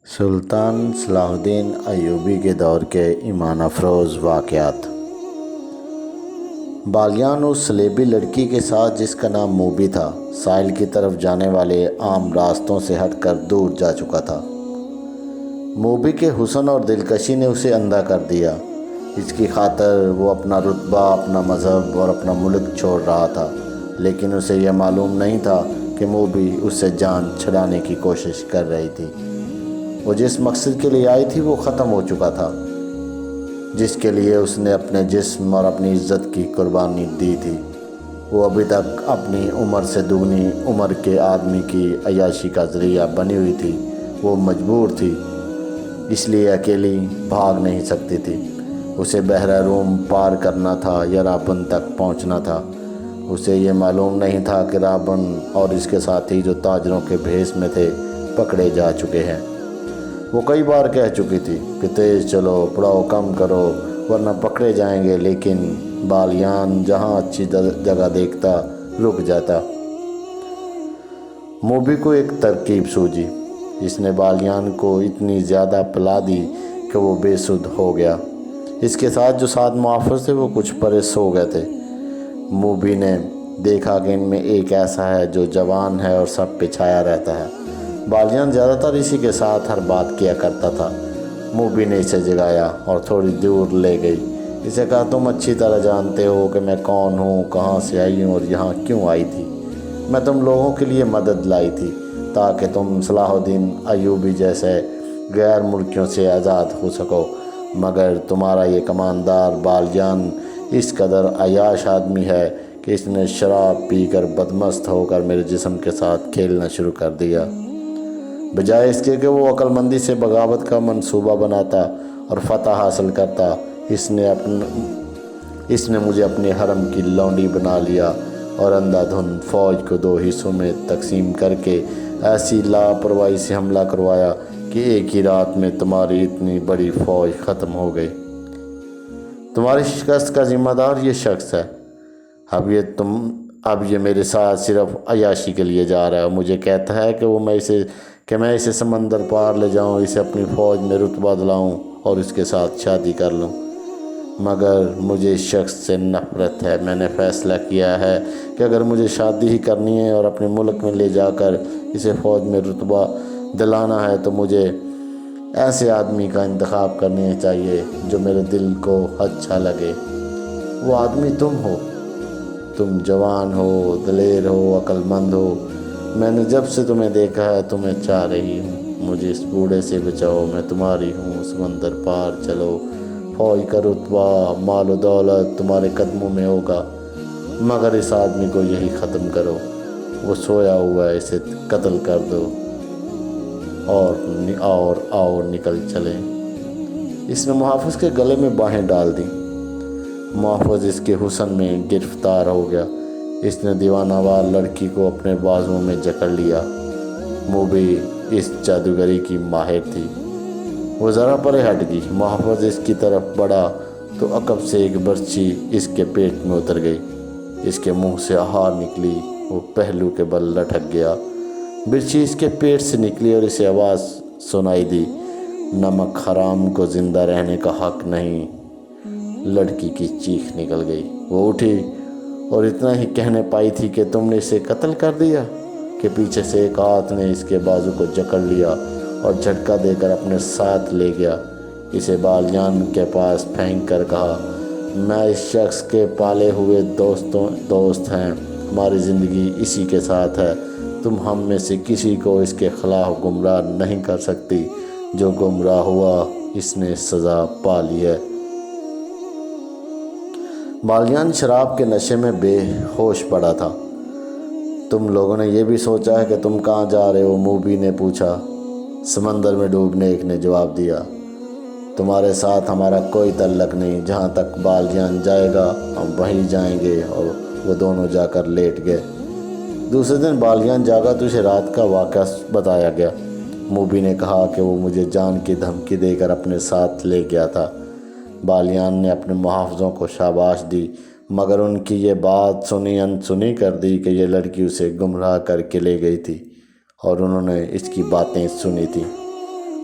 سلطان صلاح الدین ایوبی کے دور کے ایمان افروز واقعات۔ بالیان اس سلیبی لڑکی کے ساتھ جس کا نام موبی تھا ساحل کی طرف جانے والے عام راستوں سے ہٹ کر دور جا چکا تھا۔ موبی کے حسن اور دلکشی نے اسے اندھا کر دیا۔ اس کی خاطر وہ اپنا رتبہ، اپنا مذہب اور اپنا ملک چھوڑ رہا تھا، لیکن اسے یہ معلوم نہیں تھا کہ موبی اس سے جان چھڑانے کی کوشش کر رہی تھی۔ وہ جس مقصد کے لیے آئی تھی وہ ختم ہو چکا تھا، جس کے لیے اس نے اپنے جسم اور اپنی عزت کی قربانی دی تھی۔ وہ ابھی تک اپنی عمر سے دگنی عمر کے آدمی کی عیاشی کا ذریعہ بنی ہوئی تھی۔ وہ مجبور تھی، اس لیے اکیلی بھاگ نہیں سکتی تھی۔ اسے بحر روم پار کرنا تھا یا رابن تک پہنچنا تھا۔ اسے یہ معلوم نہیں تھا کہ رابن اور اس کے ساتھی جو تاجروں کے بھیس میں تھے پکڑے جا چکے ہیں۔ وہ کئی بار کہہ چکی تھی کہ تیز چلو، پڑاؤ کم کرو ورنہ پکڑے جائیں گے، لیکن بالیان جہاں اچھی جگہ دیکھتا رک جاتا۔ موبی کو ایک ترکیب سوجھی، جس نے بالیان کو اتنی زیادہ پلا دی کہ وہ بے سدھ ہو گیا۔ اس کے ساتھ جو 7 محافظ تھے وہ کچھ پرے سو گئے تھے۔ موبی نے دیکھا کہ ان میں ایک ایسا ہے جو جوان ہے اور سب پہ چھایا رہتا ہے۔ بالیان زیادہ تر اسی کے ساتھ ہر بات کیا کرتا تھا۔ موبی نے اسے جگایا اور تھوڑی دور لے گئی۔ اسے کہا، تم اچھی طرح جانتے ہو کہ میں کون ہوں، کہاں سے آئی ہوں اور یہاں کیوں آئی تھی۔ میں تم لوگوں کے لیے مدد لائی تھی تاکہ تم صلاح الدین ایوبی جیسے غیر ملکیوں سے آزاد ہو سکو، مگر تمہارا یہ کماندار بالیان اس قدر عیاش آدمی ہے کہ اس نے شراب پی کر بدمست ہو کر میرے جسم کے ساتھ کھیلنا شروع کر دیا۔ بجائے اس کے کہ وہ عقل مندی سے بغاوت کا منصوبہ بناتا اور فتح حاصل کرتا، اس نے مجھے اپنے حرم کی لونڈی بنا لیا اور اندھا دھند فوج کو 2 حصوں میں تقسیم کر کے ایسی لاپرواہی سے حملہ کروایا کہ ایک ہی رات میں تمہاری اتنی بڑی فوج ختم ہو گئی۔ تمہاری شکست کا ذمہ دار یہ شخص ہے۔ اب یہ میرے ساتھ صرف عیاشی کے لیے جا رہا ہے۔ مجھے کہتا ہے کہ میں اسے سمندر پار لے جاؤں، اسے اپنی فوج میں رتبہ دلاؤں اور اس کے ساتھ شادی کر لوں، مگر مجھے اس شخص سے نفرت ہے۔ میں نے فیصلہ کیا ہے کہ اگر مجھے شادی ہی کرنی ہے اور اپنے ملک میں لے جا کر اسے فوج میں رتبہ دلانا ہے تو مجھے ایسے آدمی کا انتخاب کرنا چاہیے جو میرے دل کو اچھا لگے۔ وہ آدمی تم ہو۔ تم جوان ہو، دلیر ہو، عقل مند ہو۔ میں نے جب سے تمہیں دیکھا ہے تمہیں چاہ رہی ہوں۔ مجھے اس بوڑھے سے بچاؤ، میں تمہاری ہوں۔ سمندر پار چلو، فوج کا رتبہ، مال و دولت تمہارے قدموں میں ہوگا، مگر اس آدمی کو یہی ختم کرو۔ وہ سویا ہوا ہے، اسے قتل کر دو اور نکل چلے۔ اس نے محافظ کے گلے میں باہیں ڈال دیں۔ محافظ اس کے حسن میں گرفتار ہو گیا۔ اس نے دیوانہ وار لڑکی کو اپنے بازوؤں میں جکڑ لیا۔ موبی اس جادوگری کی ماہر تھی۔ وہ ذرا پرے ہٹ گئی۔ محافظ اس کی طرف بڑھا تو عقب سے ایک برچھی اس کے پیٹ میں اتر گئی۔ اس کے منہ سے آہار نکلی، وہ پہلو کے بل لٹک گیا۔ برچھی اس کے پیٹ سے نکلی اور اسے آواز سنائی دی، نمک حرام کو زندہ رہنے کا حق نہیں۔ لڑکی کی چیخ نکل گئی۔ وہ اٹھی اور اتنا ہی کہنے پائی تھی کہ تم نے اسے قتل کر دیا کہ پیچھے سے ایک ہاتھ نے اس کے بازو کو جکڑ لیا اور جھٹکا دے کر اپنے ساتھ لے گیا۔ اسے بالیان کے پاس پھینک کر کہا، میں اس شخص کے پالے ہوئے دوست ہیں، ہماری زندگی اسی کے ساتھ ہے۔ تم ہم میں سے کسی کو اس کے خلاف گمراہ نہیں کر سکتی۔ جو گمراہ ہوا اس نے سزا پا لی ہے۔ بالیان شراب کے نشے میں بے ہوش پڑا تھا۔ تم لوگوں نے یہ بھی سوچا ہے کہ تم کہاں جا رہے ہو؟ موبی نے پوچھا۔ سمندر میں ڈوبنے، ایک نے جواب دیا۔ تمہارے ساتھ ہمارا کوئی تعلق نہیں، جہاں تک بالیان جائے گا ہم وہیں جائیں گے۔ اور وہ دونوں جا کر لیٹ گئے۔ دوسرے دن بالیان جاگا تو اسے رات کا واقعہ بتایا گیا۔ موبی نے کہا کہ وہ مجھے جان کی دھمکی دے کر اپنے ساتھ لے گیا تھا۔ بالیان نے اپنے محافظوں کو شاباش دی، مگر ان کی یہ بات سنی انسنی کر دی کہ یہ لڑکی اسے گمراہ کر کے لے گئی تھی اور انہوں نے اس کی باتیں سنی تھیں۔